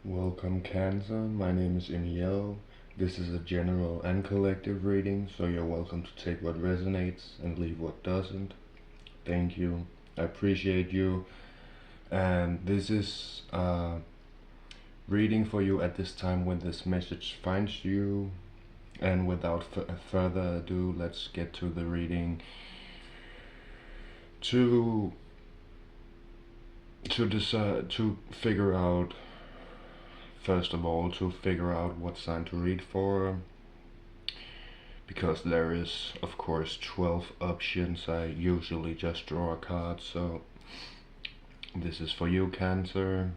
Welcome Cancer, my name is Emiel. This is a general and collective reading, so you're welcome to take what resonates and leave what doesn't. Thank you. I appreciate you. And this is a reading for you at this time when this message finds you. And without further ado, let's get to the reading. To decide to figure out First of all, to figure out what sign to read for, because there is of course 12 options. I usually just draw a card, so this is for you, Cancer.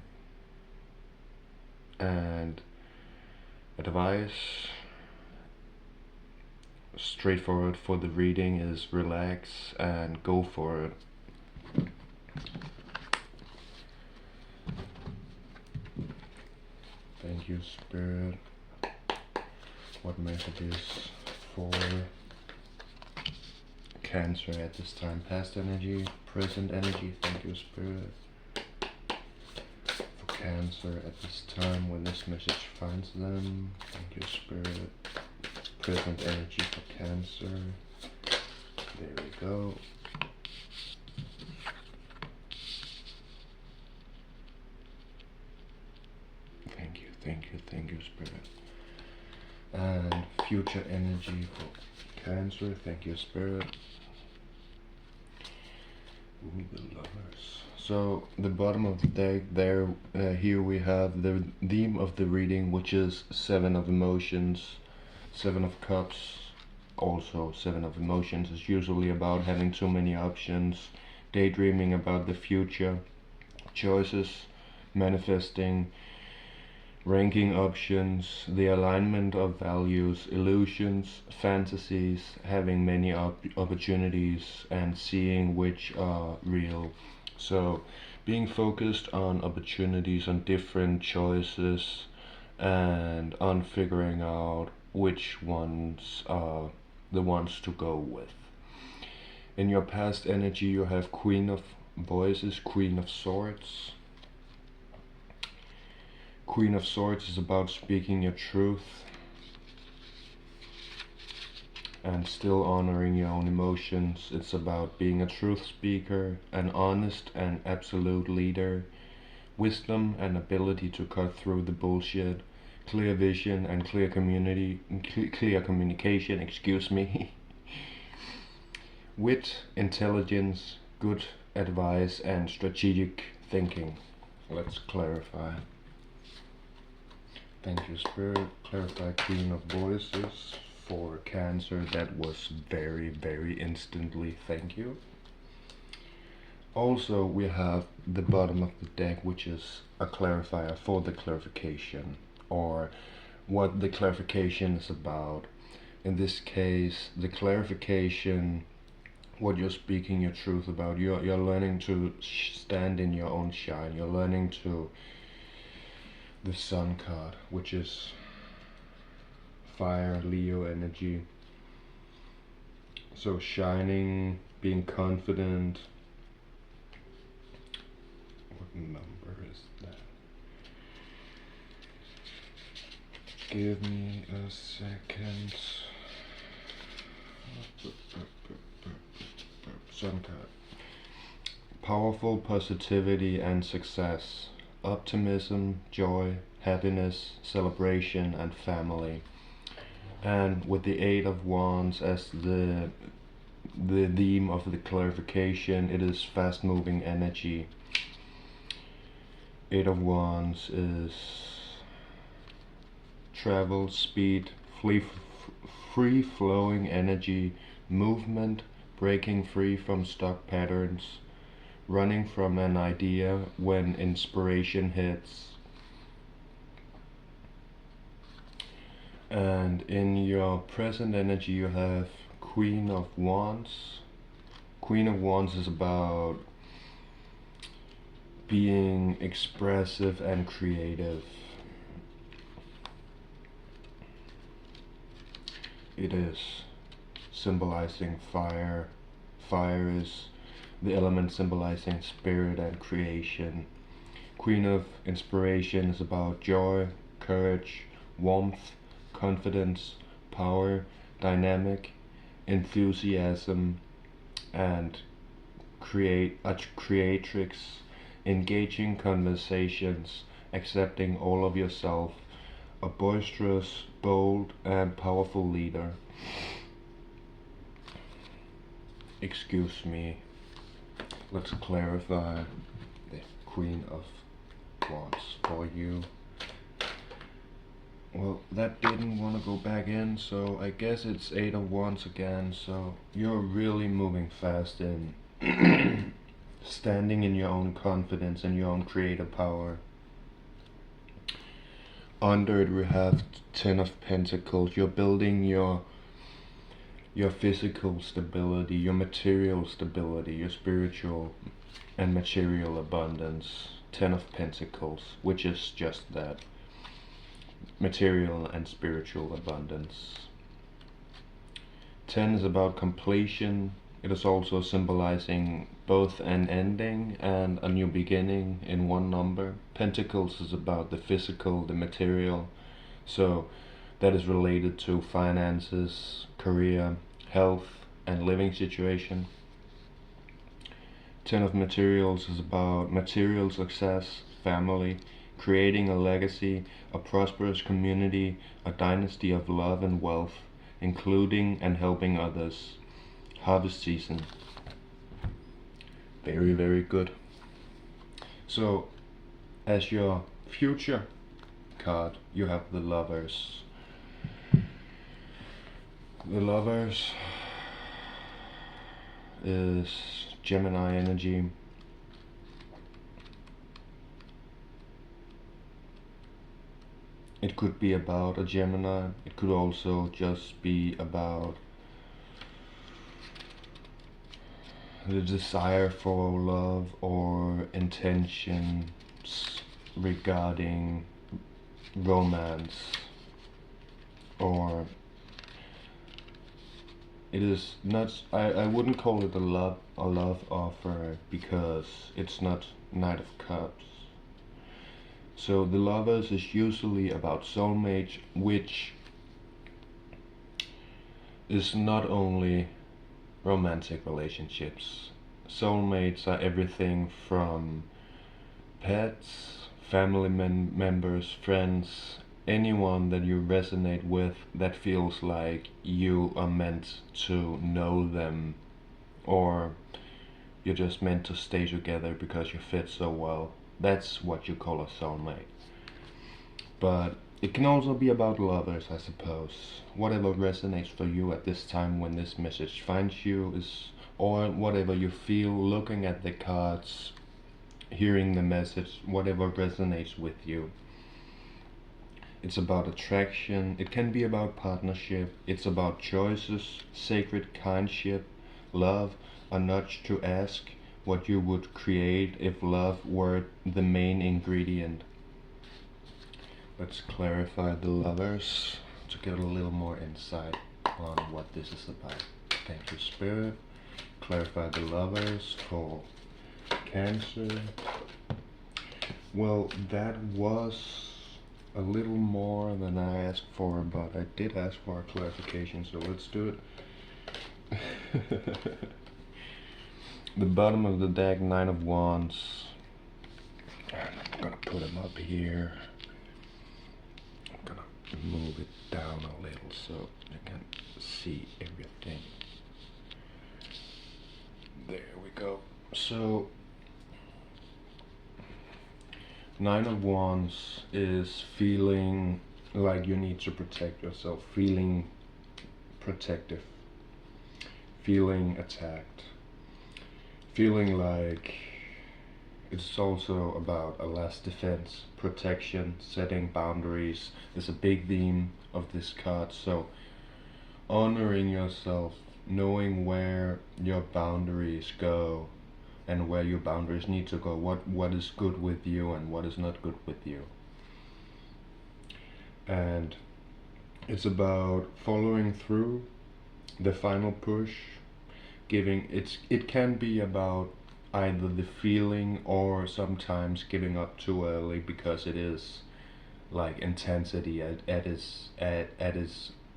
And advice, straightforward for the reading, is relax and go for it. Thank you, Spirit. What messages for Cancer at this time? Past energy, present energy. Thank you, Spirit. For Cancer at this time when this message finds them. Thank you, Spirit. Present energy for Cancer. There we go. Thank you, Spirit. And future energy for Cancer. Thank you, Spirit. Ooh, the Lovers. So the bottom of the deck there, here we have the theme of the reading, which is Seven of Emotions, Seven of Cups. Also, Seven of Emotions is usually about having too many options, daydreaming about the future, choices, manifesting, ranking options, the alignment of values, illusions, fantasies, having many opportunities, and seeing which are real. So being focused on opportunities, on different choices, and on figuring out which ones are the ones to go with. In your past energy you have Queen of Voices, Queen of Swords. Queen of Swords is about speaking your truth and still honoring your own emotions. It's about being a truth speaker, an honest and absolute leader, wisdom and ability to cut through the bullshit, clear vision and clear communication, excuse me. Wit, intelligence, good advice and strategic thinking. Let's clarify. Thank you, Spirit. Clarify Queen of Voices for Cancer. That was very instantly. Thank you. Also, we have the bottom of the deck, which is a clarifier for the clarification, or what the clarification is about. In this case, the clarification, what you're speaking your truth about. You're learning to stand in your own shine. You're learning to, the Sun card, which is fire, Leo energy. So shining, being confident. What number is that? Give me a second. Sun card. Powerful positivity and success. Optimism, joy, happiness, celebration, and family. And with the Eight of Wands as the theme of the clarification, it is fast-moving energy. Eight of Wands is travel, speed, free-flowing energy, movement, breaking free from stuck patterns, running from an idea when inspiration hits. And in your present energy you have Queen of Wands. Queen of Wands is about being expressive and creative. It is symbolizing fire. Fire is the element symbolizing spirit and creation. Queen of Inspiration is about joy, courage, warmth, confidence, power, dynamic, enthusiasm, and creatrix, engaging conversations, accepting all of yourself, a boisterous, bold, and powerful leader. Excuse me. Let's clarify the Queen of Wands for you. Well, that didn't want to go back in, so I guess it's 8 of Wands again. So you're really moving fast in standing in your own confidence and your own creative power. Under it we have 10 of Pentacles. You're building your physical stability, your material stability, your spiritual and material abundance. 10 of Pentacles, which is just that, material and spiritual abundance. 10 is about completion. It is also symbolizing both an ending and a new beginning in one number. Pentacles is about the physical, the material, so that is related to finances, career, health, and living situation. 10 of Materials is about material success, family, creating a legacy, a prosperous community, a dynasty of love and wealth, including and helping others. Harvest season. Very, very good. So, as your future card, you have the Lovers. The Lovers is Gemini energy. It could be about a Gemini. It could also just be about the desire for love or intentions regarding romance, or it is not, I wouldn't call it a love offer, because it's not Knight of Cups. So the Lovers is usually about soulmates, which is not only romantic relationships. Soulmates are everything from pets, family members, friends, anyone that you resonate with, that feels like you are meant to know them, or you're just meant to stay together because you fit so well. That's what you call a soulmate. But it can also be about lovers, I suppose. Whatever resonates for you at this time when this message finds you is, or whatever you feel looking at the cards, hearing the message, whatever resonates with you. It's about attraction. It can be about partnership. It's about choices, sacred kindship, love, a nudge to ask what you would create if love were the main ingredient. Let's clarify the Lovers to get a little more insight on what this is about. Thank you, Spirit. Clarify the Lovers for Cancer. Well, that was a little more than I asked for, but I did ask for a clarification, so let's do it. The bottom of the deck, 9 of Wands. I'm gonna put him up here. I'm gonna move it down a little so you can see everything. There we go. So 9 of Wands is feeling like you need to protect yourself, feeling protective, feeling attacked, feeling like it's also about a last defense, protection, setting boundaries. There's a big theme of this card, so honoring yourself, knowing where your boundaries go and where your boundaries need to go, what is good with you and what is not good with you. And it's about following through, the final push, giving, it can be about either the feeling or sometimes giving up too early, because it is like intensity at its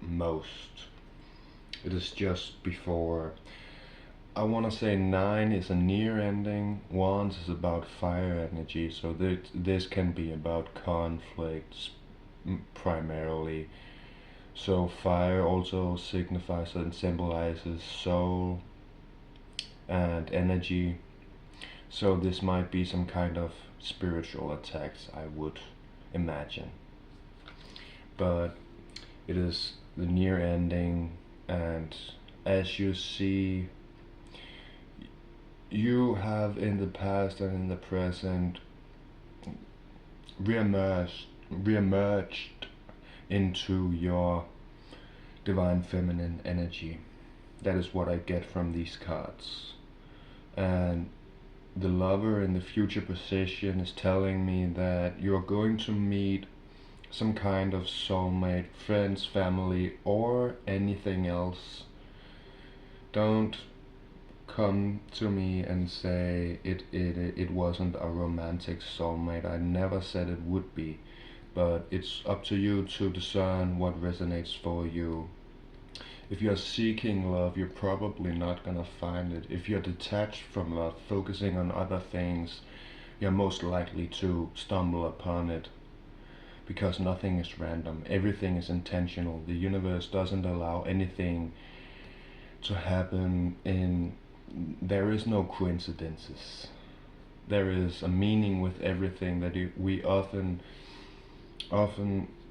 most. It is just before. I want to say 9 is a near ending. Wands is about fire energy, so this can be about conflicts primarily. So fire also signifies and symbolizes soul and energy. So this might be some kind of spiritual attacks, I would imagine. But it is the near ending, and as you see, you have in the past and in the present reemerged into your divine feminine energy. That is what I get from these cards. And the lover in the future position is telling me that you're going to meet some kind of soulmate, friends, family, or anything else. Don't come to me and say it wasn't a romantic soulmate. I never said it would be, but it's up to you to discern what resonates for you. If you're seeking love, you're probably not gonna find it. If you're detached from love, focusing on other things, you're most likely to stumble upon it, because nothing is random. Everything is intentional. The universe doesn't allow anything to happen in. There is no coincidences. There is a meaning with everything that we often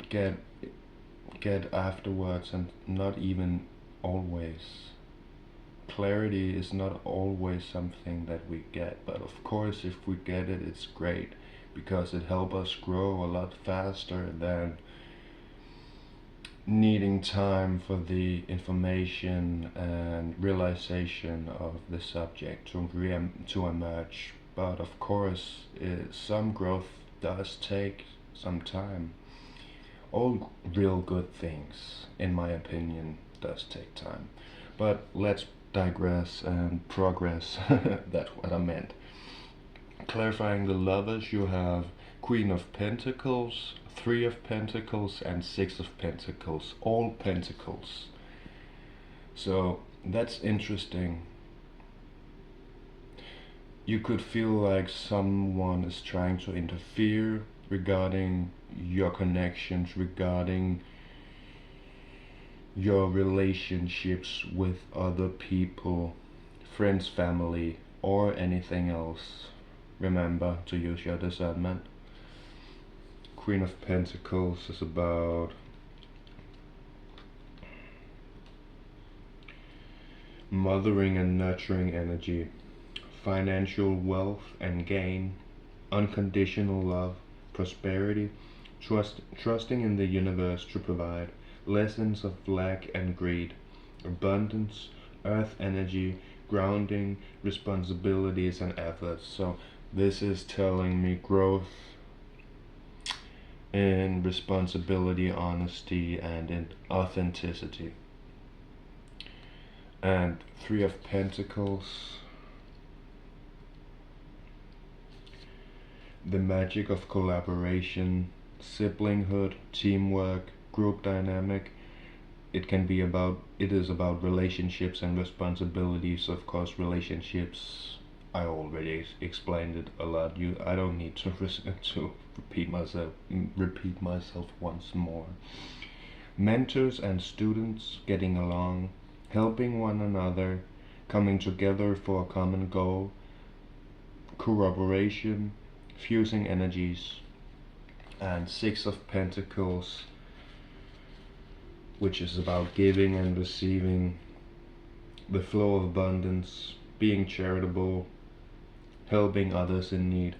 get afterwards, and not even always. Clarity is not always something that we get, but of course if we get it, it's great, because it helps us grow a lot faster than needing time for the information and realization of the subject to emerge. But of course, some growth does take some time. All real good things, in my opinion, does take time. But let's digress and progress. That's what I meant. Clarifying the lovers, you have Queen of Pentacles, Three of Pentacles, and Six of Pentacles. All Pentacles. So that's interesting. You could feel like someone is trying to interfere regarding your connections, regarding your relationships with other people, friends, family, or anything else. Remember to use your discernment. Queen of Pentacles is about mothering and nurturing energy, financial wealth and gain, unconditional love, prosperity, trusting in the universe to provide, lessons of lack and greed, abundance, earth energy, grounding, responsibilities and efforts. So this is telling me growth in responsibility, honesty, and in authenticity. And Three of Pentacles, the magic of collaboration, siblinghood, teamwork, group dynamic. It is about relationships and responsibilities. Of course, relationships, I already explained it a lot. I don't need to repeat myself once more. Mentors and students getting along, helping one another, coming together for a common goal, corroboration, fusing energies. And Six of Pentacles, which is about giving and receiving, the flow of abundance, being charitable, helping others in need,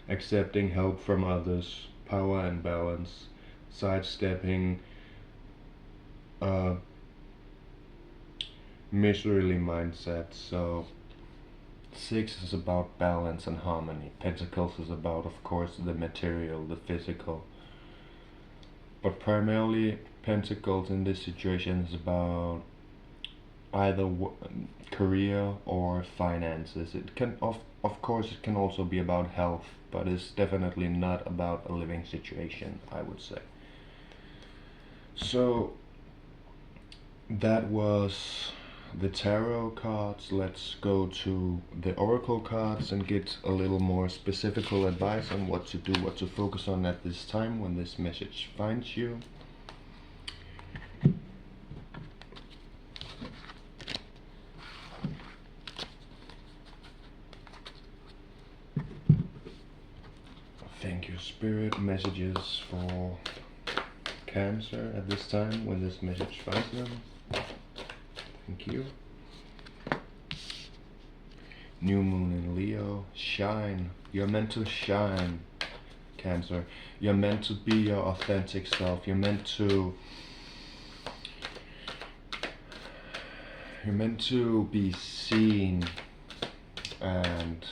accepting help from others, power and balance, sidestepping miserly mindset. So Six is about balance and harmony. Pentacles is about, of course, the material, the physical. But primarily, Pentacles in this situation is about either career or finances. It can of course it can also be about health, but it's definitely not about a living situation, I would say. So that was the tarot cards. Let's go to the oracle cards and get a little more specific advice on what to do, what to focus on at this time when this message finds you. Thank you, Spirit. Messages for Cancer at this time when this message finds them. Thank you. New Moon in Leo. Shine. You're meant to shine, Cancer. You're meant to be your authentic self. You're meant to be seen and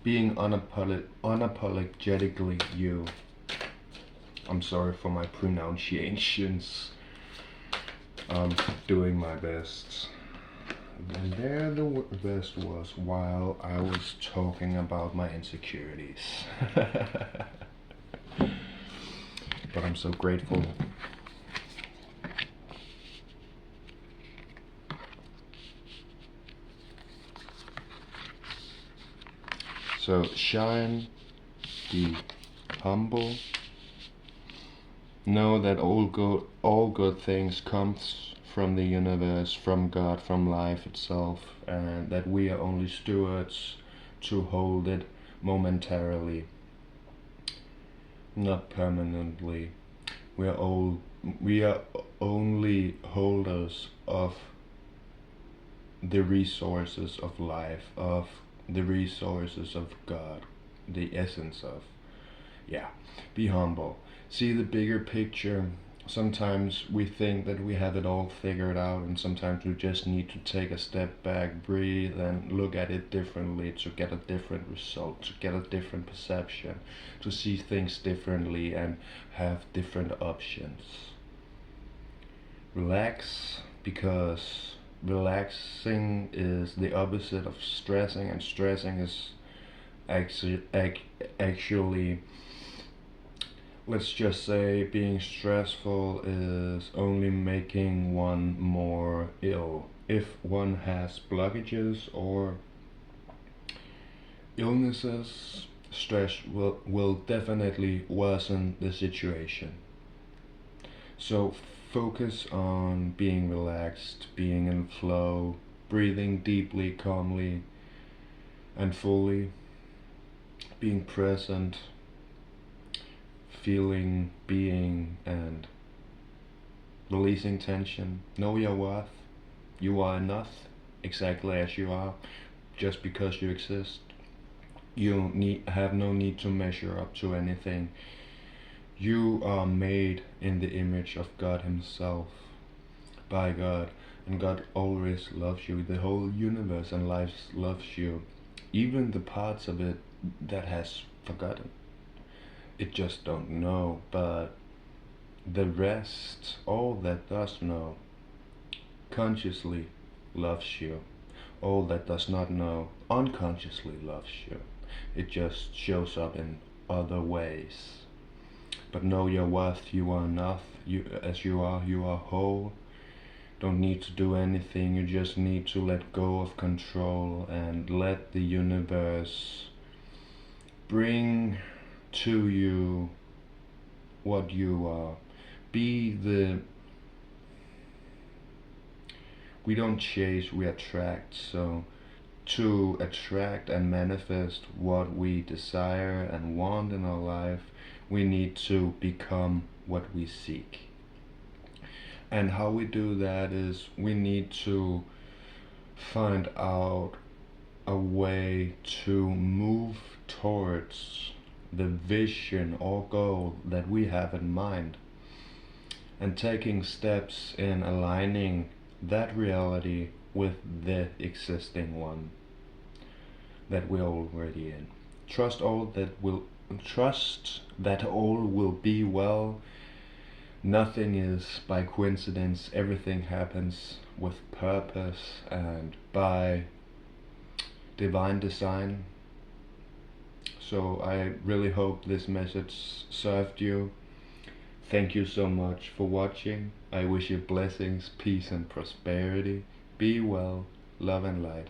being unapologetically you. I'm sorry for my pronunciations. I'm doing my best. And there the best was while I was talking about my insecurities. But I'm so grateful. So shine, be humble. Know that all good things comes from the universe, from God, from life itself, and that we are only stewards to hold it momentarily, not permanently. We are only holders of the resources of life, of the resources of God, the essence of. Yeah, be humble. See the bigger picture. Sometimes we think that we have it all figured out, and sometimes we just need to take a step back, breathe, and look at it differently to get a different result, to get a different perception, to see things differently and have different options. Relax, because relaxing is the opposite of stressing, and stressing is actually, let's just say, being stressful is only making one more ill. If one has blockages or illnesses, stress will definitely worsen the situation. So focus on being relaxed, being in flow, breathing deeply, calmly, and fully, being present, feeling, being, and releasing tension. Know your worth. You are enough exactly as you are, just because you exist. You have no need to measure up to anything. You are made in the image of God Himself, by God, and God always loves you. The whole universe and life loves you, even the parts of it that has forgotten. It just don't know, but the rest, all that does know, consciously loves you. All that does not know, unconsciously loves you. It just shows up in other ways. But know your worth. You are enough. You are whole. Don't need to do anything. You just need to let go of control and let the universe bring to you what you are. We don't chase, we attract. So to attract and manifest what we desire and want in our life, we need to become what we seek. And how we do that is we need to find out a way to move towards the vision or goal that we have in mind, and taking steps in aligning that reality with the existing one that we're already in. Trust that all will be well, nothing is by coincidence. Everything happens with purpose and by divine design. So I really hope this message served you. Thank you so much for watching. I wish you blessings, peace and prosperity. Be well, love and light.